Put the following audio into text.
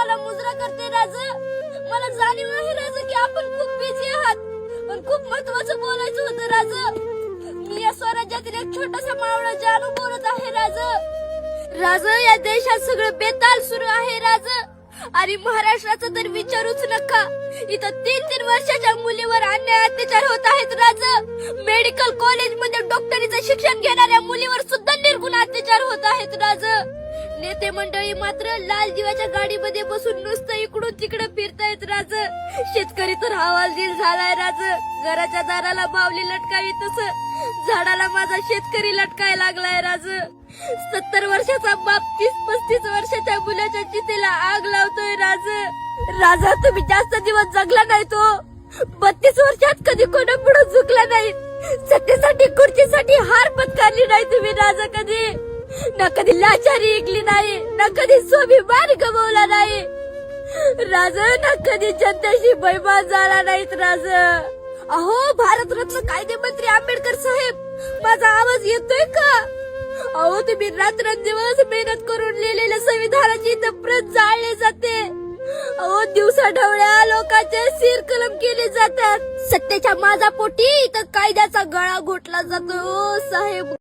मला मुजरा करते राज. मला जाणीव आहे राज की आपण खूप बिझी आहात, पण खूप महत्वाचं बोलायचं होतं राज. मी या स्वराज्यातील एक छोटासा मावळा जानू बोलत आहे राज. राज, या देशात सगळं बेताल सुरू आहे राज. आणि महाराष्ट्राचं तर विचारूच नका. इथं 3-3 वर्षाच्या मुलीवर अन्याय अत्याचार होत आहेत राज. मेडिकल कॉलेज मध्ये डॉक्टरीचं शिक्षण घेणाऱ्या मुलीवर सुद्धा निर्गुण अत्याचार होत आहेत राज. नेते मंडळी मात्र लाल दिव्याच्या गाडीमध्ये बसून नुसतं इकडून तिकडे फिरतायत राज. शेतकरी तर हवालदिल झालाय राज. घराच्या दाराला बावली लटकावी तसं झाडाला माझा शेतकरी लटकाय लागलाय राज. 70 वर्षाचा बाप 30-35 वर्षाच्या मुलाच्या चितेला आग लावतोय राज. राजा, तुम्ही जास्त दिवस जगला नाही तो. 32 वर्षात कधी कोणापुढे झुकला नाही. सत्तेसाठी खुर्चीसाठी हार पत्करली नाही तुम्ही राजा कधी. ना कधी लाचारी ऐकली नाही, ना कधी स्वाभिमान गमावला नाही राजा, ना कधी जनतेशी बैमान झाला नाहीत राजा. अहो, भारतरत्न कायदेमंत्री आंबेडकर साहेब, माझा आवाज येतोय का? अहो, तुम्ही रात्रंदिवस मेहनत करून लिहिलेल्या संविधानाची इथं प्रत जाळली जाते. अहो, दिवसा ढवळ्या लोकांचे सिर कलम केले जातात. सत्तेच्या माझा पोटी इथं कायद्याचा गळा घोटला जातो साहेब.